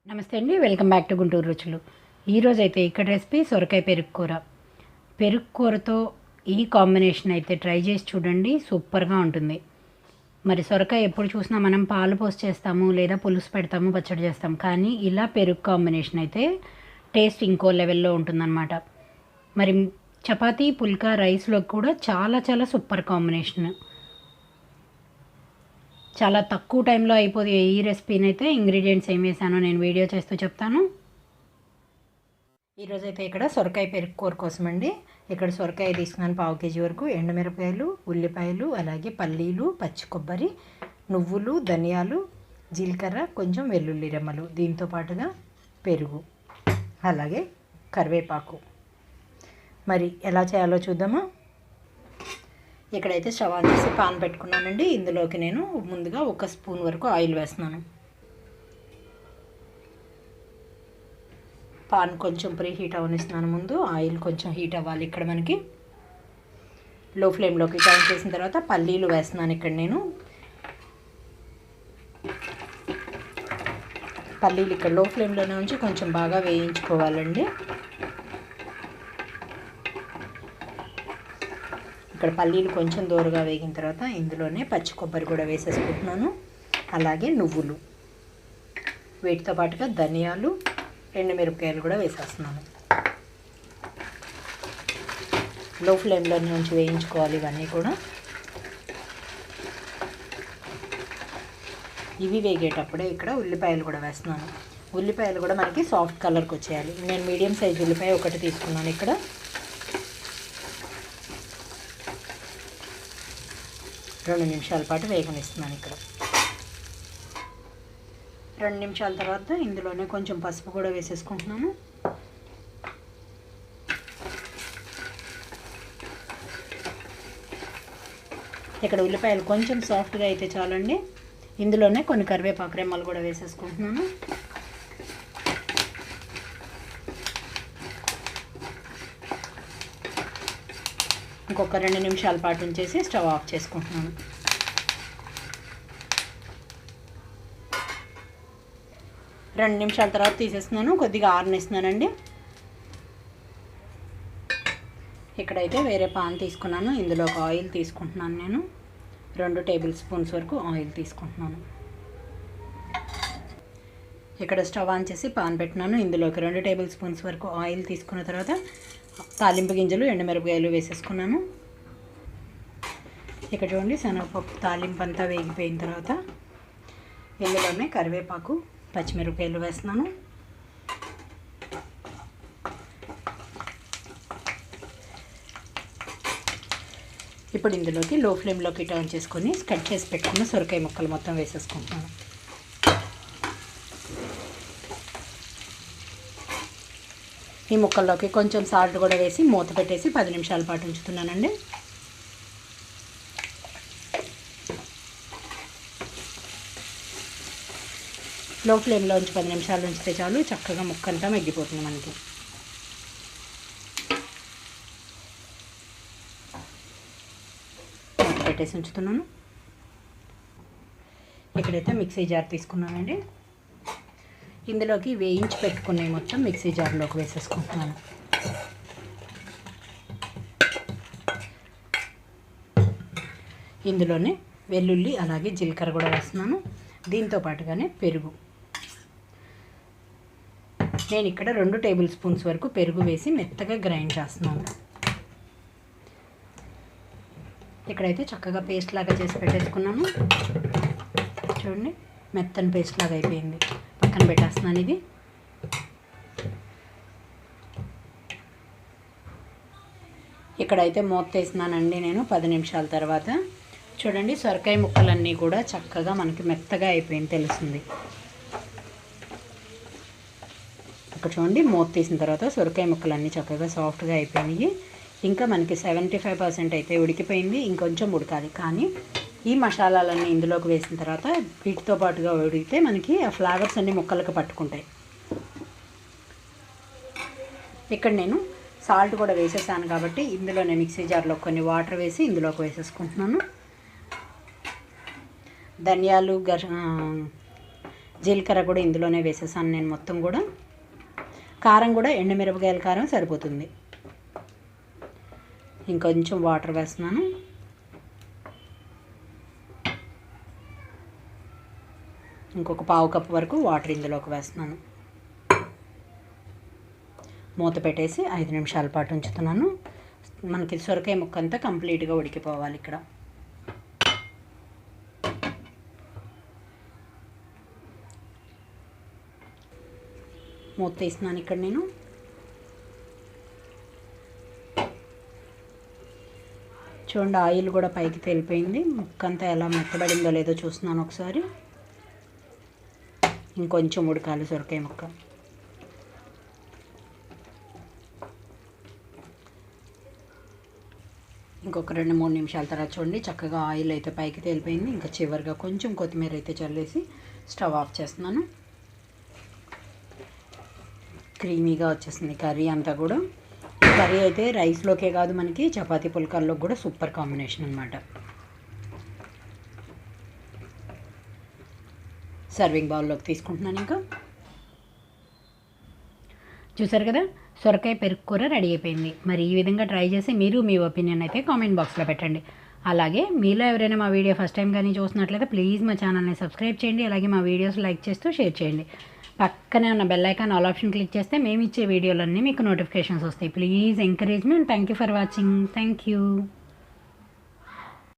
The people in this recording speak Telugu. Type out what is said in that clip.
నమస్తే అండి, వెల్కమ్ బ్యాక్ టు గుంటూరు రుచులు. ఈరోజు అయితే ఇక్కడ రెసిపీ సొరకాయ పెరుగు కూర. పెరుగు కూరతో ఈ కాంబినేషన్ అయితే ట్రై చేసి చూడండి, సూపర్గా ఉంటుంది. మరి సొరకాయ ఎప్పుడు చూసినా మనం పాలు పోసి చేస్తాము, లేదా పులుసు పెడతాము, పచ్చడి చేస్తాము. కానీ ఇలా పెరుగు కాంబినేషన్ అయితే టేస్ట్ ఇంకో లెవెల్లో ఉంటుందన్నమాట. మరి చపాతీ, పుల్కా, రైస్లో కూడా చాలా చాలా సూపర్ కాంబినేషన్. చాలా తక్కువ టైంలో అయిపోతే ఈ రెసిపీని అయితే ఇంగ్రీడియంట్స్ ఏం వేసానో నేను వీడియో చేస్తూ చెప్తాను. ఈరోజైతే ఇక్కడ సొరకాయ పెరుగు కూర కోసం అండి, ఇక్కడ సొరకాయ తీసుకున్నాను 1/2 kg వరకు, ఎండుమిరపకాయలు, ఉల్లిపాయలు, అలాగే పల్లీలు, పచ్చి కొబ్బరి, నువ్వులు, ధనియాలు, జీలకర్ర, కొంచెం వెల్లుల్లి రెమ్మలు, దీంతో పాటుగా పెరుగు, అలాగే కరివేపాకు. మరి ఎలా చేయాలో చూద్దామా. ఇక్కడైతే స్టవ్ ఆన్ చేసి పాన్ పెట్టుకున్నానండి. ఇందులోకి నేను ముందుగా 1 స్పూన్ వరకు ఆయిల్ వేస్తున్నాను. పాన్ కొంచెం ప్రీ హీట్ అవనిస్తున్నాను. ముందు ఆయిల్ కొంచెం హీట్ అవ్వాలి. ఇక్కడ మనకి లో ఫ్లేమ్లోకి టర్న్ చేసిన తర్వాత పల్లీలు వేస్తున్నాను. ఇక్కడ నేను పల్లీలు ఇక్కడ లో ఫ్లేమ్లోనే ఉంచి కొంచెం బాగా వేయించుకోవాలండి. ఇక్కడ పల్లీలు కొంచెం దూరగా వేగిన తర్వాత ఇందులోనే పచ్చి కొబ్బరి కూడా వేసేసుకుంటున్నాను, అలాగే నువ్వులు, వీటితో పాటుగా ధనియాలు, ఎండుమిరపకాయలు కూడా వేసేస్తున్నాను. లో ఫ్లేమ్లో నుంచి వేయించుకోవాలి ఇవన్నీ కూడా. ఇవి వేగేటప్పుడే ఇక్కడ ఉల్లిపాయలు కూడా వేస్తున్నాను. ఉల్లిపాయలు కూడా మనకి సాఫ్ట్ కలర్కి వచ్చేయాలి. నేను మీడియం సైజ్ ఉల్లిపాయ ఒకటి తీసుకున్నాను. ఇక్కడ 2 నిమిషాల పాటు వేగనిస్తున్నాను. ఇక్కడ 2 నిమిషాల తర్వాత ఇందులోనే కొంచెం పసుపు కూడా వేసేసుకుంటున్నాను. ఇక్కడ ఉల్లిపాయలు కొంచెం సాఫ్ట్గా అయితే చాలండి. ఇందులోనే కొన్ని కరివేపాకు రెమ్మలు కూడా వేసేసుకుంటున్నాను. ఇంకొక 2 నిమిషాల పాటు ఉంచేసి స్టవ్ ఆఫ్ చేసుకుంటున్నాను. రెండు నిమిషాల తర్వాత తీసేస్తున్నాను. కొద్దిగా ఆరనిస్తున్నానండి. ఇక్కడైతే వేరే పాన్ తీసుకున్నాను. ఇందులో ఒక ఆయిల్ తీసుకుంటున్నాను. నేను 2 టేబుల్ స్పూన్స్ వరకు ఆయిల్ తీసుకుంటున్నాను. ఇక్కడ స్టవ్ ఆన్ చేసి పాన్ పెట్టినాను. ఇందులోకి 2 టేబుల్ స్పూన్స్ వరకు ఆయిల్ తీసుకున్న తర్వాత తాలింపు గింజలు, ఎండుమిరపకాయలు వేసేసుకున్నాను. ఇక్కడ చూడండి, శనగపప్పు తాలింపు అంతా వేగిపోయిన తర్వాత ఇందులోనే కరివేపాకు, పచ్చిమిరపకాయలు వేస్తున్నాను. ఇప్పుడు ఇందులోకి లో ఫ్లేమ్లోకి టర్న్ చేసుకొని కట్ చేసి పెట్టుకున్న సొరకాయ ముక్కలు మొత్తం వేసేసుకుంటున్నాను. ఈ ముక్కల్లోకి కొంచెం సాల్ట్ కూడా వేసి మూత పెట్టేసి 10 నిమిషాల పాటు ఉంచుతున్నానండి. లో ఫ్లేమ్లో ఉంచి 10 నిమిషాలు ఉంచితే చాలు, చక్కగా ముక్కంతా మగ్గిపోతుంది మనకి. మూత పెట్టేసి ఉంచుతున్నాను. ఇక్కడైతే మిక్సీ జార్ తీసుకున్నానండి. ఇందులోకి వేయించి పెట్టుకునే మొత్తం మిక్సీ జార్లోకి వేసేసుకుంటున్నాను. ఇందులోనే వెల్లుల్లి, అలాగే జీలకర్ర కూడా వేస్తున్నాను. దీంతో పాటుగానే పెరుగు. నేను ఇక్కడ 2 టేబుల్ స్పూన్స్ వరకు పెరుగు వేసి మెత్తగా గ్రైండ్ చేస్తున్నాను. ఇక్కడైతే చక్కగా పేస్ట్ లాగా చేసి పెట్టేసుకున్నాను. చూడండి, మెత్తని పేస్ట్ లాగా అయిపోయింది. పక్కన పెట్టేస్తున్నాను. ఇది ఇక్కడైతే మూత తీస్తున్నానండి నేను 10 నిమిషాల తర్వాత. చూడండి, సొరకాయ ముక్కలన్నీ కూడా చక్కగా మనకి మెత్తగా అయిపోయింది తెలుస్తుంది. ఇక్కడ చూడండి, మూత తీసిన తర్వాత సొరకాయ ముక్కలన్నీ చక్కగా సాఫ్ట్గా అయిపోయినాయి. ఇంకా మనకి 75% అయితే ఉడికిపోయింది. ఇంకొంచెం ఉడకాలి. కానీ ఈ మసాలాలన్నీ ఇందులోకి వేసిన తర్వాత వీటితో పాటుగా ఉడికితే మనకి ఆ ఫ్లేవర్స్ అన్నీ ముక్కలకు పట్టుకుంటాయి. ఇక్కడ నేను సాల్ట్ కూడా వేసేసాను కాబట్టి ఇందులోనే మిక్సీ జార్లో కొన్ని వాటర్ వేసి ఇందులోకి వేసేసుకుంటున్నాను. ధనియాలు, జీలకర్ర కూడా ఇందులోనే వేసేసాను నేను మొత్తం కూడా. కారం కూడా ఎండుమిరపకాయల కారం సరిపోతుంది. ఇంకొంచెం వాటర్ వేస్తున్నాను. ఇంకొక పావు కప్పు వరకు వాటర్ ఇందులోకి వేస్తున్నాను. మూత పెట్టేసి 5 నిమిషాల పాటు ఉంచుతున్నాను. మనకి సొరకాయ ముక్క అంతా కంప్లీట్గా ఉడికిపోవాలి. ఇక్కడ మూత తీస్తున్నాను. ఇక్కడ నేను చూడండి ఆయిల్ కూడా పైకి తేలిపోయింది. ముక్క అంతా ఎలా మెత్తబడిందో లేదో చూస్తున్నాను ఒకసారి. ఇంకొంచెం ఉడకాలి సొరకాయ ముక్క. ఇంకొక 2-3 నిమిషాల తర్వాత చూడండి చక్కగా ఆయిల్ అయితే పైకి తేలిపోయింది. ఇంకా చివరిగా కొంచెం కొత్తిమీర అయితే చల్లేసి స్టవ్ ఆఫ్ చేస్తున్నాను. క్రీమీగా వచ్చేసింది కర్రీ అంతా కూడా. కర్రీ అయితే రైస్లోకే కాదు మనకి చపాతీ పుల్కాల్లోకి కూడా సూపర్ కాంబినేషన్ అనమాట. సర్వింగ్ బౌల్లోకి తీసుకుంటున్నాను. ఇంకా చూసారు కదా సొరకాయ పెరుగు కూర రెడీ అయిపోయింది. మరి ఈ విధంగా ట్రై చేసి మీరు మీ ఒపీనియన్ అయితే కామెంట్ బాక్స్లో పెట్టండి. అలాగే మీలో ఎవరైనా మా వీడియో ఫస్ట్ టైం కానీ చూసినట్లయితే ప్లీజ్ మా ఛానల్ని సబ్స్క్రైబ్ చేయండి. అలాగే మా వీడియోస్ లైక్ చేస్తూ షేర్ చేయండి. పక్కనే ఉన్న bell icon all option click చేస్తే మేము ఇచ్చే వీడియోలన్నీ మీకు నోటిఫికేషన్స్ వస్తాయి. Please encourage me and thank you for watching. Thank you.